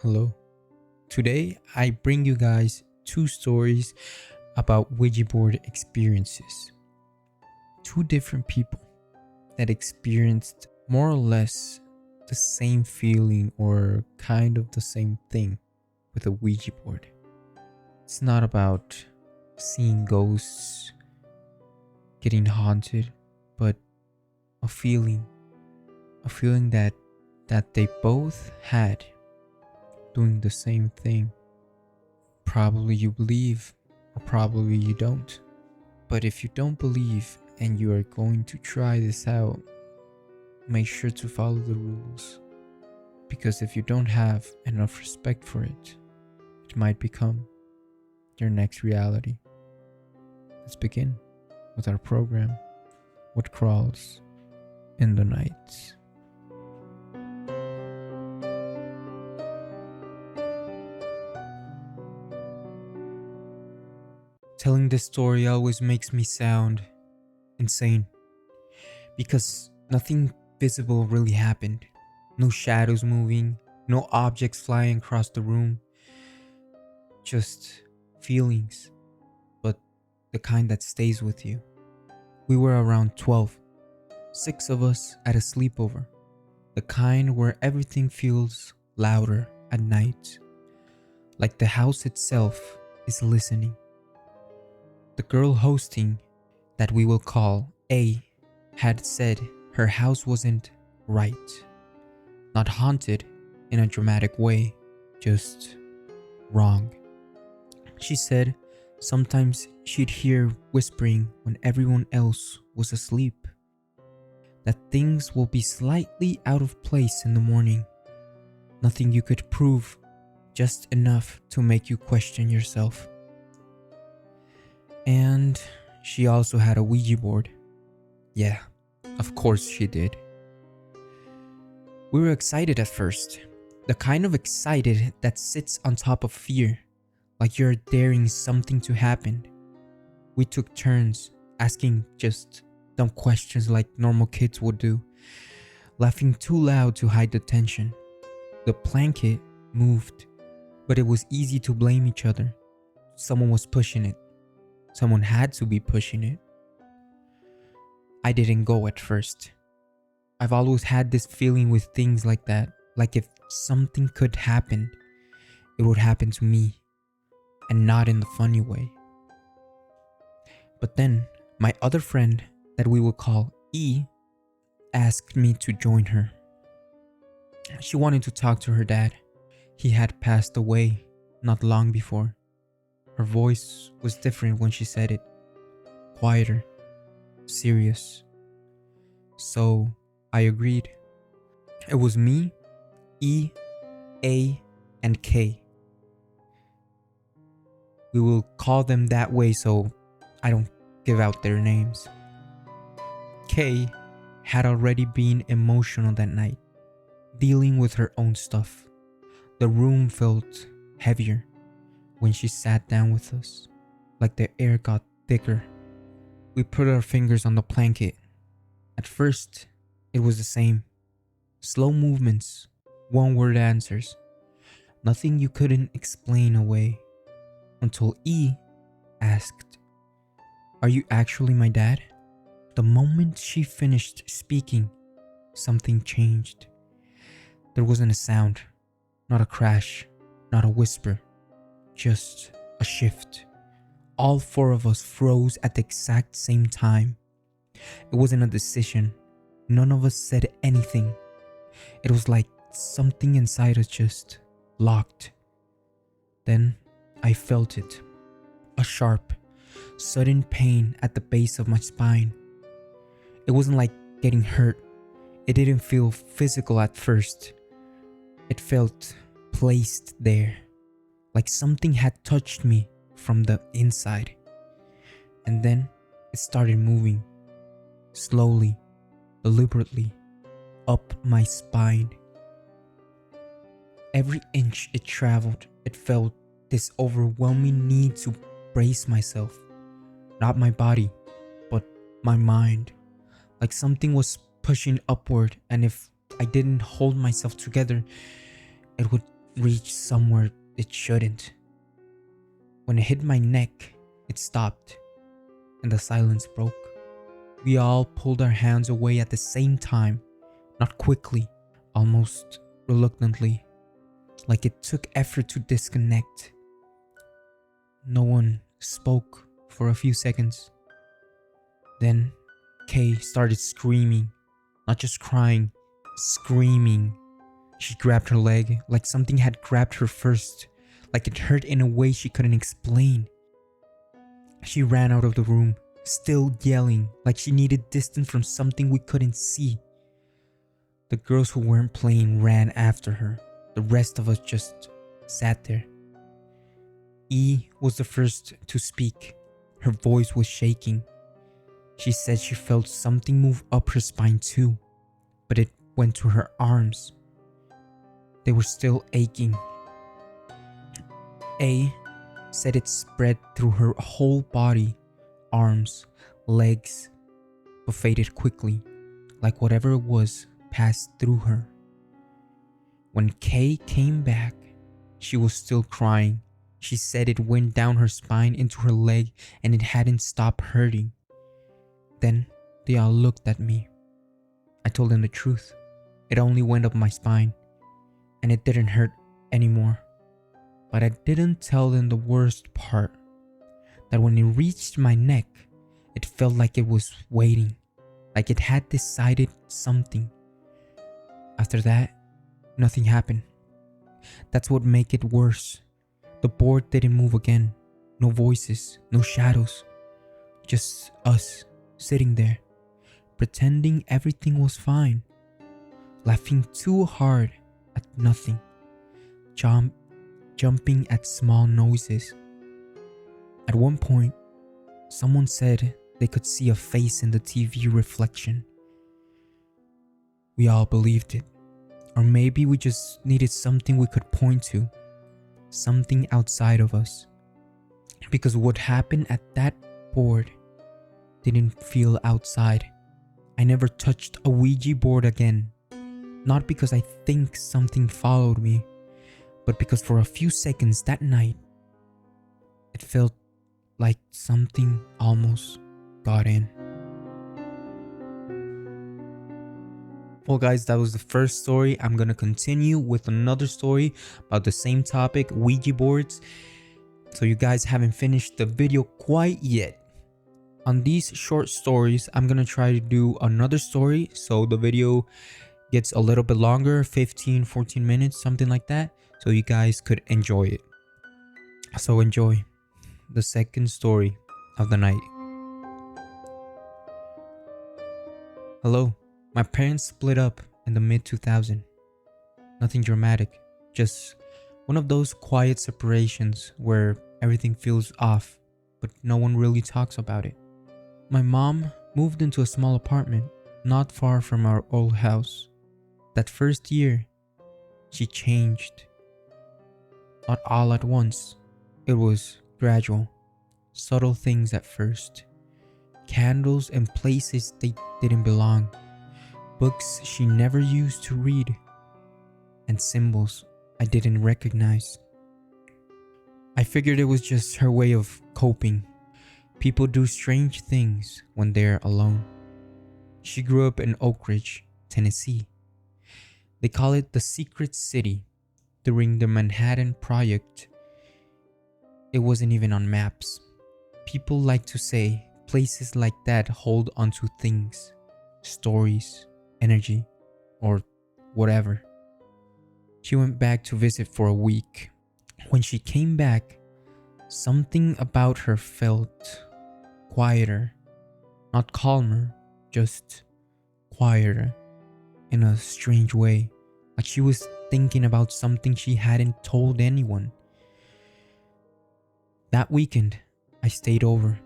Hello. Today, I bring you guys two stories about Ouija board experiences. Two different people that experienced more or less the same feeling or kind of the same thing with a Ouija board. It's not about seeing ghosts, getting haunted, but a feeling that they both had doing the same thing. Probably you believe, or probably you don't. But if you don't believe and you are going to try this out, make sure to follow the rules. Because if you don't have enough respect for it, it might become your next reality. Let's begin with our program, What Crawls in the Night. Telling this story always makes me sound insane because nothing visible really happened. No shadows moving, no objects flying across the room, just feelings, but the kind that stays with you. We were around 12, 6 of us at a sleepover, the kind where everything feels louder at night, like the house itself is listening. The girl hosting, that we will call A, had said her house wasn't right. Not haunted in a dramatic way, just wrong. She said sometimes she'd hear whispering when everyone else was asleep. That things will be slightly out of place in the morning. Nothing you could prove, just enough to make you question yourself. And she also had a Ouija board. Yeah, of course she did. We were excited at first. The kind of excited that sits on top of fear, like you're daring something to happen. We took turns asking just dumb questions like normal kids would do, laughing too loud to hide the tension. The blanket moved, but it was easy to blame each other. Someone was pushing it. Someone had to be pushing it. I didn't go at first. I've always had this feeling with things like that, like if something could happen, it would happen to me, and not in the funny way. But then, my other friend, that we will call E, asked me to join her. She wanted to talk to her dad. He had passed away not long before. Her voice was different when she said it. Quieter, serious. So I agreed. It was me, E, A, and K. We will call them that way so I don't give out their names. K had already been emotional that night, dealing with her own stuff. The room felt heavier when she sat down with us, like the air got thicker. We put our fingers on the blanket. At first, it was the same. Slow movements, one-word answers. Nothing you couldn't explain away. Until E asked, "Are you actually my dad?" The moment she finished speaking, something changed. There wasn't a sound, not a crash, not a whisper. Just a shift. All 4 of us froze at the exact same time. It wasn't a decision. None of us said anything. It was like something inside us just locked. Then I felt it. A sharp, sudden pain at the base of my spine. It wasn't like getting hurt. It didn't feel physical at first. It felt placed there. Like something had touched me from the inside. And then it started moving. Slowly, deliberately, up my spine. Every inch it traveled, it felt this overwhelming need to brace myself. Not my body, but my mind. Like something was pushing upward, and if I didn't hold myself together, it would reached somewhere it shouldn't. When it hit my neck, it stopped, and the silence broke. We all pulled our hands away at the same time, not quickly, almost reluctantly, like it took effort to disconnect. No one spoke for a few seconds. Then Kay started screaming, not just crying, screaming. She grabbed her leg like something had grabbed her first, like it hurt in a way she couldn't explain. She ran out of the room, still yelling, like she needed distance from something we couldn't see. The girls who weren't playing ran after her. The rest of us just sat there. E was the first to speak. Her voice was shaking. She said she felt something move up her spine too, but it went to her arms. They were still aching. A said it spread through her whole body, arms, legs, but faded quickly, like whatever it was passed through her. When Kay came back, she was still crying. She said it went down her spine into her leg and it hadn't stopped hurting. Then they all looked at me. I told them the truth. It only went up my spine and it didn't hurt anymore. But I didn't tell them the worst part, that when it reached my neck, it felt like it was waiting, like it had decided something. After that, nothing happened. That's what made it worse. The board didn't move again. No voices, no shadows. Just us sitting there, pretending everything was fine. Laughing too hard at nothing. Jumping at small noises. At one point, someone said they could see a face in the TV reflection. We all believed it. Or maybe we just needed something we could point to. Something outside of us. Because what happened at that board didn't feel outside. I never touched a Ouija board again. Not because I think something followed me, but because for a few seconds that night, it felt like something almost got in. Well guys, that was the first story. I'm gonna continue with another story about the same topic, Ouija boards. So you guys haven't finished the video quite yet. On these short stories, I'm gonna try to do another story so the video gets a little bit longer, 15-14 minutes, something like that, so you guys could enjoy it. So enjoy the second story of the night. Hello. My parents split up in the mid-2000s. Nothing dramatic, just one of those quiet separations where everything feels off, but no one really talks about it. My mom moved into a small apartment not far from our old house. That first year, she changed. Not all at once. It was gradual. Subtle things at first. Candles and places they didn't belong. Books she never used to read. And symbols I didn't recognize. I figured it was just her way of coping. People do strange things when they're alone. She grew up in Oak Ridge, Tennessee. They call it the Secret City. During the Manhattan Project, it wasn't even on maps. People like to say places like that hold onto things, stories, energy, or whatever. She went back to visit for a week. When she came back, something about her felt quieter, not calmer, just quieter in a strange way, like she was thinking about something she hadn't told anyone. That weekend, I stayed over.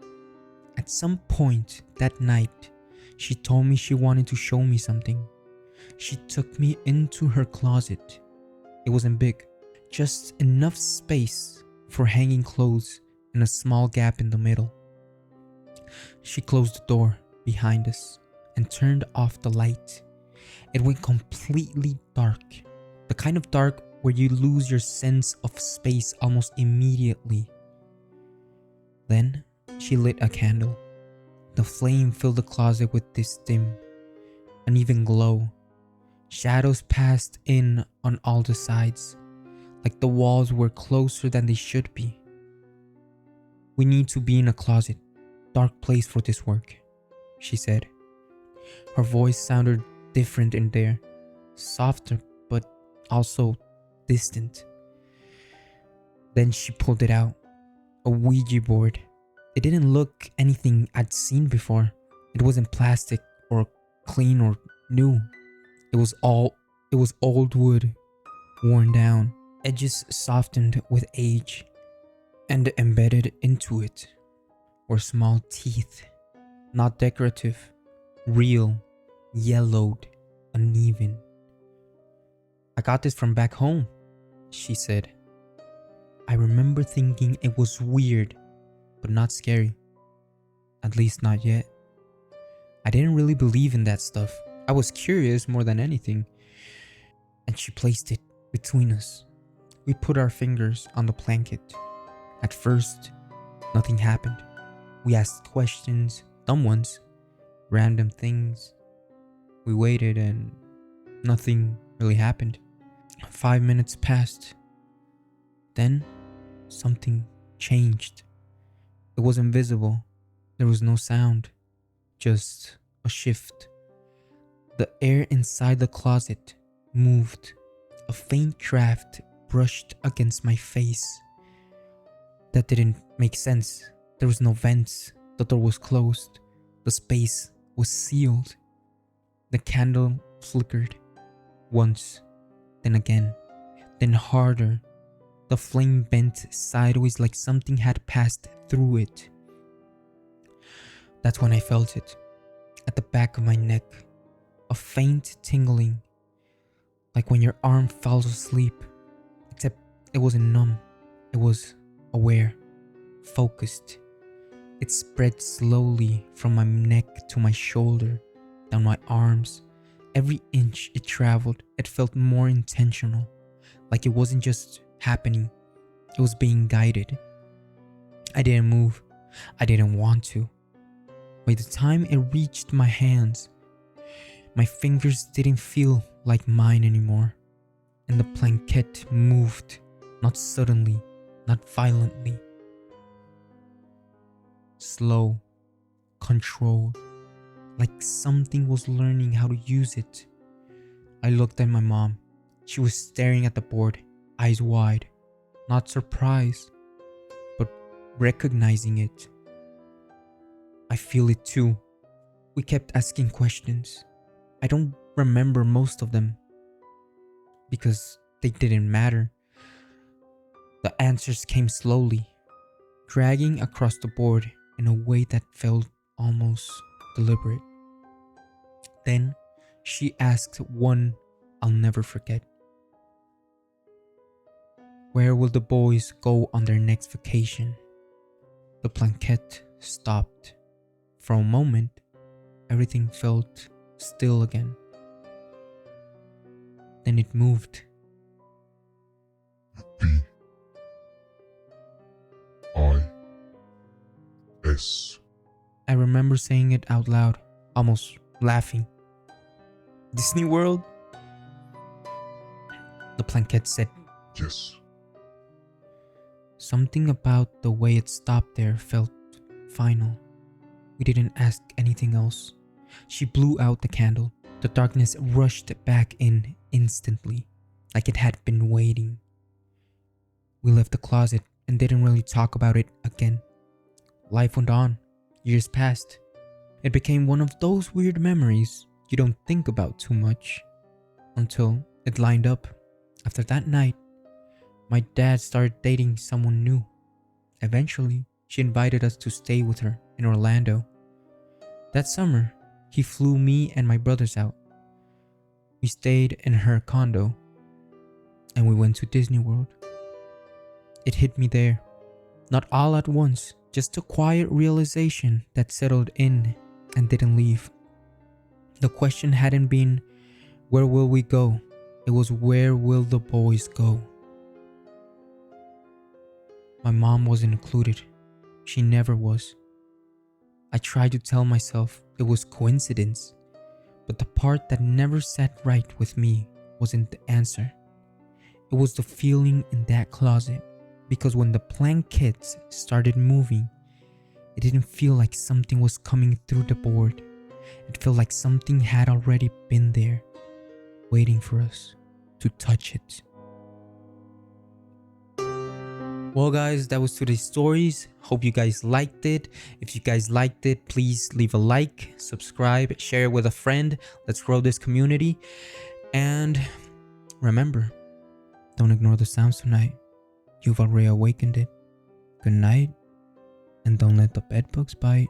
At some point that night, she told me she wanted to show me something. She took me into her closet. It wasn't big, just enough space for hanging clothes and a small gap in the middle. She closed the door behind us and turned off the light. It went completely dark. The kind of dark where you lose your sense of space almost immediately. Then she lit a candle. The flame filled the closet with this dim, uneven glow. Shadows passed in on all the sides, like the walls were closer than they should be. "We need to be in a closet, dark place for this work," she said. Her voice sounded different in there, softer but also distant. Then she pulled it out, a Ouija board. It didn't look anything I'd seen before. It wasn't plastic or clean or new. It was old wood, worn down, edges softened with age, and embedded into it were small teeth, not decorative, real, yellowed, uneven. "I got this from back home," she said. I remember thinking it was weird, but not scary. At least not yet. I didn't really believe in that stuff. I was curious more than anything. And she placed it between us. We put our fingers on the blanket. At first, nothing happened. We asked questions, dumb ones, random things. We waited and nothing really happened. 5 minutes passed. Then something changed. It was invisible. There was no sound, just a shift. The air inside the closet moved. A faint draft brushed against my face. That didn't make sense. There was no vents. The door was closed. The space was sealed. The candle flickered once, then again, then harder. The flame bent sideways like something had passed through it. That's when I felt it, at the back of my neck, a faint tingling, like when your arm falls asleep, except it wasn't numb, it was aware, focused. It spread slowly from my neck to my shoulder, down my arms. Every inch it traveled, it felt more intentional, like it wasn't just happening, it was being guided. I didn't move. I didn't want to. By the time it reached my hands, my fingers didn't feel like mine anymore, and the blanket moved, not suddenly, not violently. Slow, controlled, like something was learning how to use it. I looked at my mom. She was staring at the board, eyes wide, not surprised, but recognizing it. I feel it too. We kept asking questions. I don't remember most of them because they didn't matter. The answers came slowly, dragging across the board in a way that felt almost deliberate. Then she asked one I'll never forget. "Where will the boys go on their next vacation?" The blanket stopped. For a moment, everything felt still again. Then it moved. B-I-S. I remember saying it out loud, almost laughing. "Disney World?" The blanket said. Yes. Something about the way it stopped there felt final. We didn't ask anything else. She blew out the candle. The darkness rushed back in instantly, like it had been waiting. We left the closet and didn't really talk about it again. Life went on. Years passed. It became one of those weird memories you don't think about too much until it lined up. After that night, my dad started dating someone new. Eventually, she invited us to stay with her in Orlando. That summer, he flew me and my brothers out. We stayed in her condo, and we went to Disney World. It hit me there. Not all at once, just a quiet realization that settled in and didn't leave. The question hadn't been, where will we go? It was where will the boys go? My mom wasn't included. She never was. I tried to tell myself it was coincidence, but the part that never sat right with me wasn't the answer. It was the feeling in that closet, because when the blankets started moving, it didn't feel like something was coming through the board. It felt like something had already been there, waiting for us to touch it. Well guys, that was today's stories. Hope you guys liked it. If you guys liked it, please leave a like, subscribe, share it with a friend. Let's grow this community. And remember, don't ignore the sounds tonight. You've already awakened it. Good night, and don't let the bedbugs bite.